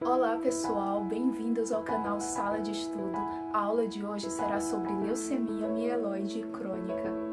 Olá pessoal, bem-vindos ao canal Sala de Estudo. A aula de hoje será sobre leucemia mieloide crônica.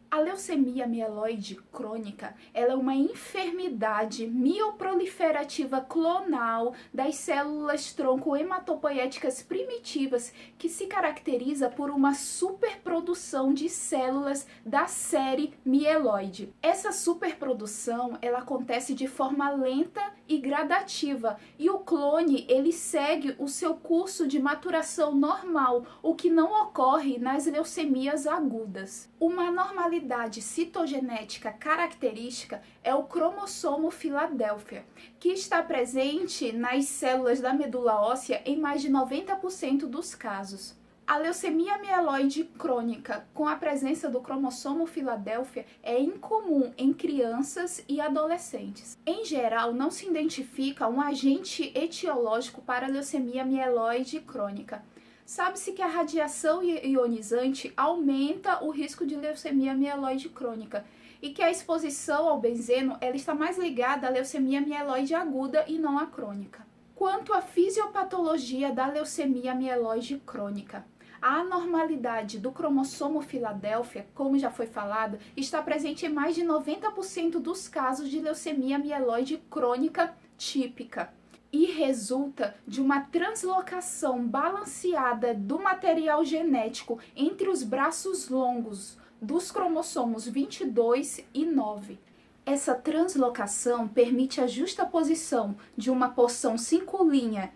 A leucemia mieloide crônica ela é uma enfermidade mioproliferativa clonal das células tronco hematopoéticas primitivas que se caracteriza por uma superprodução de células da série mieloide. Essa superprodução ela acontece de forma lenta e gradativa e o clone ele segue o seu curso de maturação normal, o que não ocorre nas leucemias agudas. Uma normalidade citogenética característica é o cromossomo Filadélfia, que está presente nas células da medula óssea em mais de 90% dos casos. A leucemia mieloide crônica com a presença do cromossomo Filadélfia é incomum em crianças e adolescentes. Em geral, não se identifica um agente etiológico para a leucemia mieloide crônica. Sabe-se que a radiação ionizante aumenta o risco de leucemia mieloide crônica e que a exposição ao benzeno ela está mais ligada à leucemia mieloide aguda e não à crônica. Quanto à fisiopatologia da leucemia mieloide crônica, a anormalidade do cromossomo Filadélfia, como já foi falado, está presente em mais de 90% dos casos de leucemia mieloide crônica típica e resulta de uma translocação balanceada do material genético entre os braços longos dos cromossomos 22 e 9. Essa translocação permite a justaposição de uma porção 5'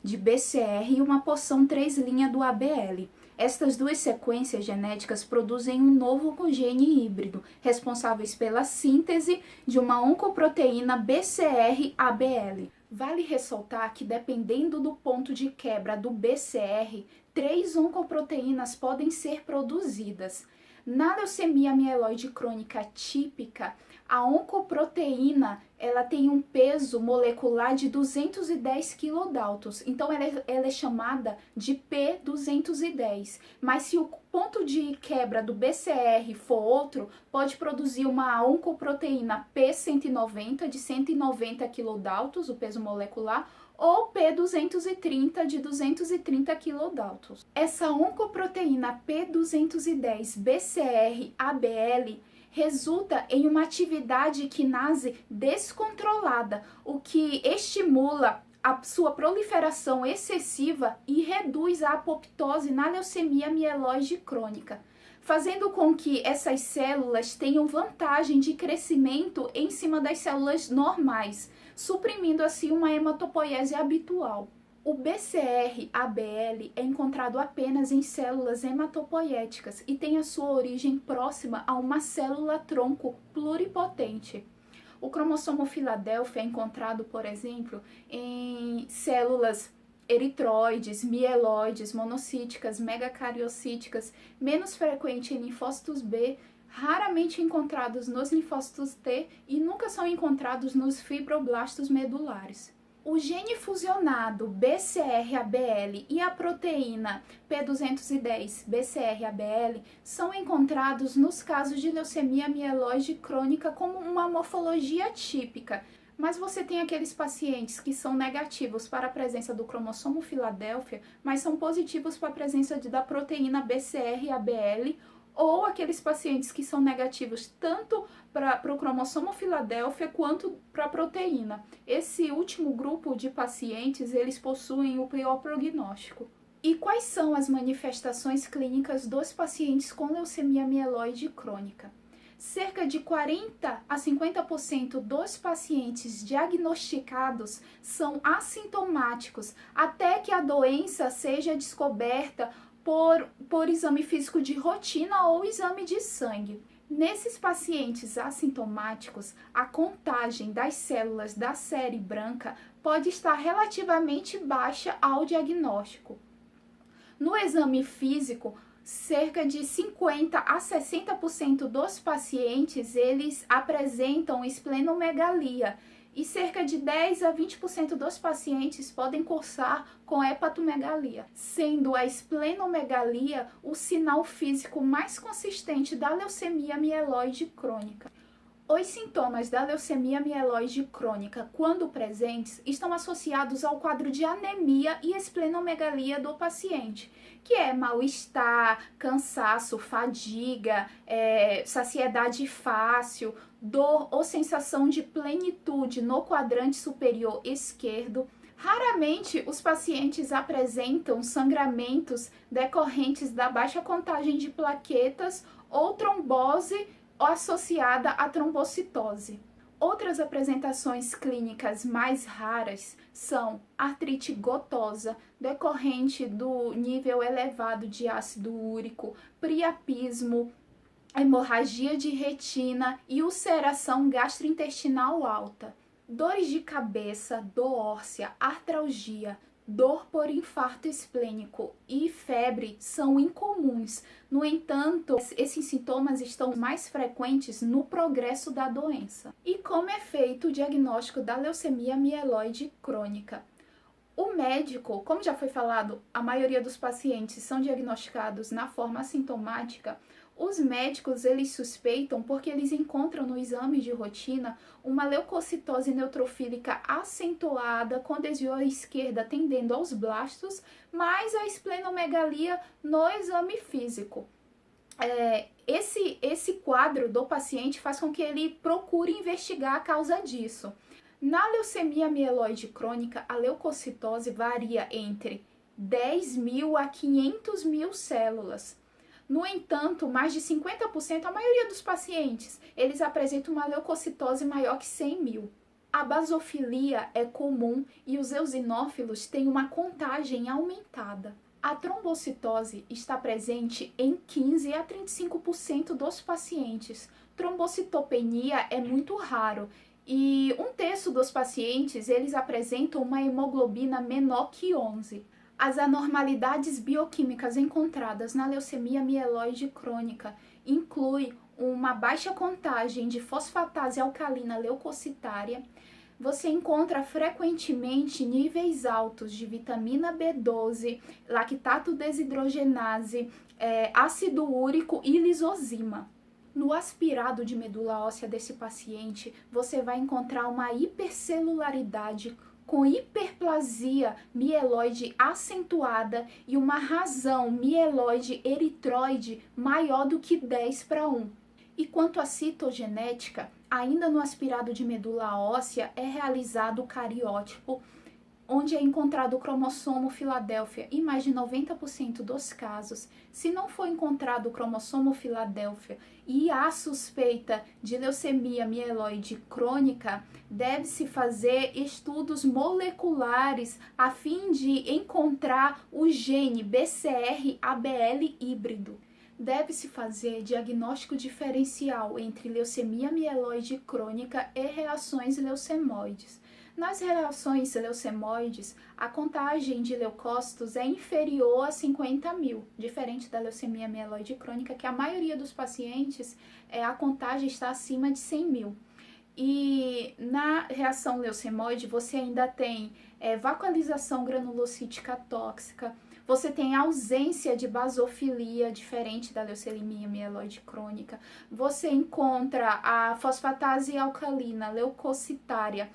de BCR e uma porção 3' do ABL. Estas duas sequências genéticas produzem um novo gene híbrido, responsáveis pela síntese de uma oncoproteína BCR-ABL. Vale ressaltar que, dependendo do ponto de quebra do BCR, 3 oncoproteínas podem ser produzidas. Na leucemia mieloide crônica típica, a oncoproteína ela tem um peso molecular de 210 kilodaltons, então ela é chamada de P210. Mas se o ponto de quebra do BCR for outro, pode produzir uma oncoproteína P190 de 190 kilodaltons, o peso molecular, ou P230 de 230 kilodaltons. Essa oncoproteína P210 BCR-ABL resulta em uma atividade quinase descontrolada, o que estimula a sua proliferação excessiva e reduz a apoptose na leucemia mieloide crônica, fazendo com que essas células tenham vantagem de crescimento em cima das células normais, suprimindo assim uma hematopoiese habitual. O BCR-ABL é encontrado apenas em células hematopoéticas e tem a sua origem próxima a uma célula-tronco pluripotente. O cromossomo Filadélfia é encontrado, por exemplo, em células eritroides, mieloides, monocíticas, megacariocíticas, menos frequente em linfócitos B, raramente encontrados nos linfócitos T e nunca são encontrados nos fibroblastos medulares. O gene fusionado BCR-ABL e a proteína P210 BCR-ABL são encontrados nos casos de leucemia mieloide crônica como uma morfologia típica, mas você tem aqueles pacientes que são negativos para a presença do cromossomo Filadélfia, mas são positivos para a presença da proteína BCR-ABL, ou aqueles pacientes que são negativos tanto para o cromossomo Filadélfia quanto para a proteína. Esse último grupo de pacientes, eles possuem o pior prognóstico. E quais são as manifestações clínicas dos pacientes com leucemia mieloide crônica? Cerca de 40 a 50% dos pacientes diagnosticados são assintomáticos até que a doença seja descoberta por exame físico de rotina ou exame de sangue. Nesses pacientes assintomáticos, a contagem das células da série branca pode estar relativamente baixa ao diagnóstico. No exame físico, cerca de 50 a 60% dos pacientes eles apresentam esplenomegalia e cerca de 10 a 20% dos pacientes podem cursar com hepatomegalia, sendo a esplenomegalia o sinal físico mais consistente da leucemia mieloide crônica. Os sintomas da leucemia mieloide crônica, quando presentes, estão associados ao quadro de anemia e esplenomegalia do paciente, que é mal-estar, cansaço, fadiga, saciedade fácil, dor ou sensação de plenitude no quadrante superior esquerdo. Raramente os pacientes apresentam sangramentos decorrentes da baixa contagem de plaquetas ou trombose associada à trombocitose. Outras apresentações clínicas mais raras são artrite gotosa, decorrente do nível elevado de ácido úrico, priapismo, hemorragia de retina e ulceração gastrointestinal alta. Dores de cabeça, dor óssea, artralgia, dor por infarto esplênico e febre são incomuns. No entanto, esses sintomas estão mais frequentes no progresso da doença. E como é feito o diagnóstico da leucemia mieloide crônica? O médico, como já foi falado, a maioria dos pacientes são diagnosticados na forma assintomática. Os médicos, eles suspeitam porque eles encontram no exame de rotina uma leucocitose neutrofílica acentuada com desvio à esquerda tendendo aos blastos, mais a esplenomegalia no exame físico. Esse quadro do paciente faz com que ele procure investigar a causa disso. Na leucemia mieloide crônica, a leucocitose varia entre 10.000 a 500.000 células. No entanto, mais de 50%, a maioria dos pacientes, eles apresentam uma leucocitose maior que 100.000. A basofilia é comum e os eosinófilos têm uma contagem aumentada. A trombocitose está presente em 15 a 35% dos pacientes. Trombocitopenia é muito raro e 1/3 dos pacientes, eles apresentam uma hemoglobina menor que 11. As anormalidades bioquímicas encontradas na leucemia mieloide crônica incluem uma baixa contagem de fosfatase alcalina leucocitária. Você encontra frequentemente níveis altos de vitamina B12, lactato desidrogenase, ácido úrico e lisozima. No aspirado de medula óssea desse paciente, você vai encontrar uma hipercelularidade com hiperplasia mieloide acentuada e uma razão mieloide eritroide maior do que 10:1. E quanto à citogenética, ainda no aspirado de medula óssea é realizado o cariótipo, onde é encontrado o cromossomo Filadélfia em mais de 90% dos casos. Se não for encontrado o cromossomo Filadélfia e há suspeita de leucemia mieloide crônica, deve-se fazer estudos moleculares a fim de encontrar o gene BCR-ABL híbrido. Deve-se fazer diagnóstico diferencial entre leucemia mieloide crônica e reações leucemoides. Nas reações leucemoides, a contagem de leucócitos é inferior a 50.000, diferente da leucemia mieloide crônica, que a maioria dos pacientes, a contagem está acima de 100.000. E na reação leucemoide, você ainda tem vacuolização granulocítica tóxica, você tem ausência de basofilia, diferente da leucemia mieloide crônica, você encontra a fosfatase alcalina leucocitária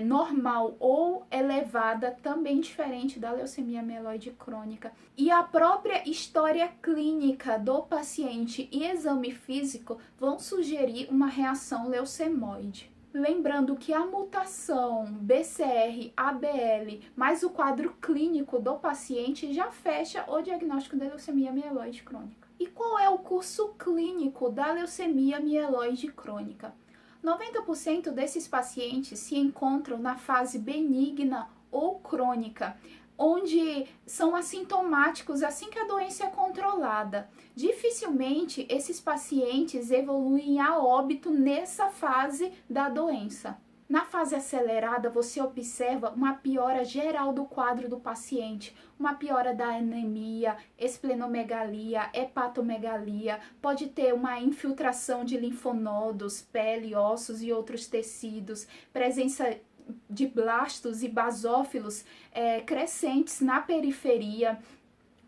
normal ou elevada, também diferente da leucemia mieloide crônica. E a própria história clínica do paciente e exame físico vão sugerir uma reação leucemoide. Lembrando que a mutação BCR-ABL mais o quadro clínico do paciente já fecha o diagnóstico da leucemia mieloide crônica. E qual é o curso clínico da leucemia mieloide crônica? 90% desses pacientes se encontram na fase benigna ou crônica, onde são assintomáticos assim que a doença é controlada. Dificilmente esses pacientes evoluem a óbito nessa fase da doença. Na fase acelerada, você observa uma piora geral do quadro do paciente, uma piora da anemia, esplenomegalia, hepatomegalia, pode ter uma infiltração de linfonodos, pele, ossos e outros tecidos, presença de blastos e basófilos crescentes na periferia,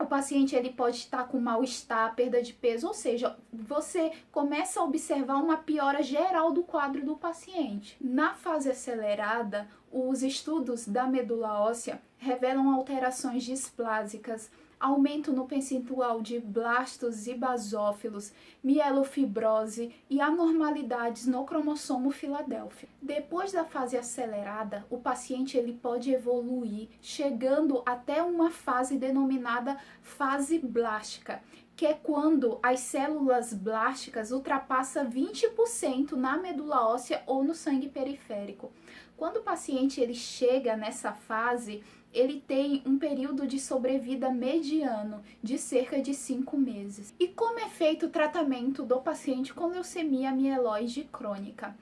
O paciente ele pode estar com mal-estar, perda de peso, ou seja, você começa a observar uma piora geral do quadro do paciente. Na fase acelerada, os estudos da medula óssea revelam alterações displásicas, aumento no percentual de blastos e basófilos, mielofibrose e anormalidades no cromossomo Filadélfia. Depois da fase acelerada, o paciente ele pode evoluir, chegando até uma fase denominada fase blástica, que é quando as células blásticas ultrapassam 20% na medula óssea ou no sangue periférico. Quando o paciente ele chega nessa fase, ele tem um período de sobrevida mediano de cerca de 5 meses. E como é feito o tratamento do paciente com leucemia mieloide crônica?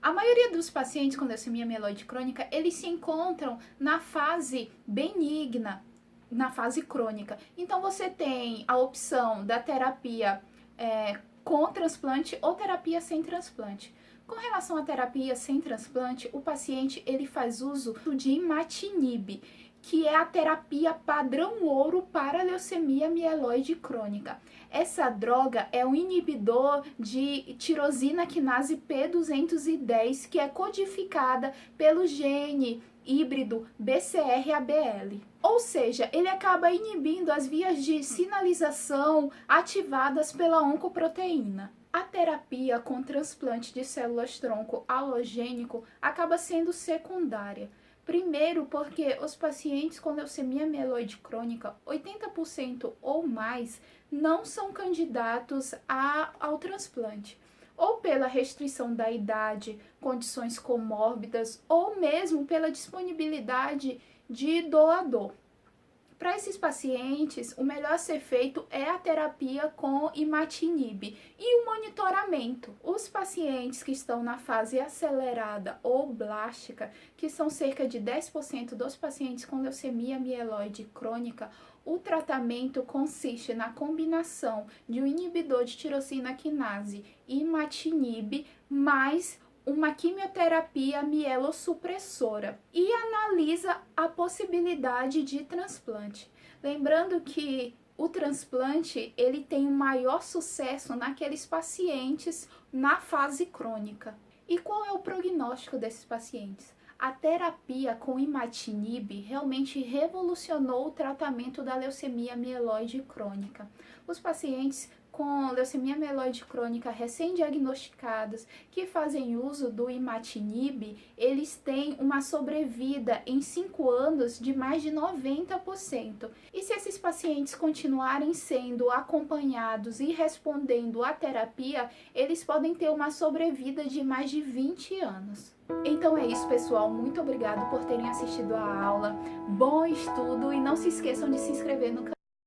A maioria dos pacientes com leucemia mieloide crônica, eles se encontram na fase benigna, na fase crônica. Então você tem a opção da terapia com transplante ou terapia sem transplante. Com relação à terapia sem transplante, o paciente ele faz uso de imatinib, que é a terapia padrão ouro para a leucemia mieloide crônica. Essa droga é um inibidor de tirosina quinase P210, que é codificada pelo gene híbrido BCR-ABL. Ou seja, ele acaba inibindo as vias de sinalização ativadas pela oncoproteína. A terapia com transplante de células-tronco alogênico acaba sendo secundária. Primeiro, porque os pacientes com leucemia mieloide crônica, 80% ou mais, não são candidatos ao transplante, ou pela restrição da idade, condições comórbidas, ou mesmo pela disponibilidade de doador. Para esses pacientes, o melhor a ser feito é a terapia com imatinib e o monitoramento. Os pacientes que estão na fase acelerada ou blástica, que são cerca de 10% dos pacientes com leucemia mieloide crônica, o tratamento consiste na combinação de um inibidor de tirosina quinase e imatinib mais uma quimioterapia mielossupressora e analisa a possibilidade de transplante. Lembrando que o transplante ele tem um maior sucesso naqueles pacientes na fase crônica. E qual é o prognóstico desses pacientes? A terapia com imatinib realmente revolucionou o tratamento da leucemia mieloide crônica. Os pacientes com leucemia mieloide crônica recém-diagnosticados que fazem uso do imatinib, eles têm uma sobrevida em 5 anos de mais de 90%. E se esses pacientes continuarem sendo acompanhados e respondendo à terapia, eles podem ter uma sobrevida de mais de 20 anos. Então é isso, pessoal. Muito obrigado por terem assistido a aula. Bom estudo e não se esqueçam de se inscrever no canal.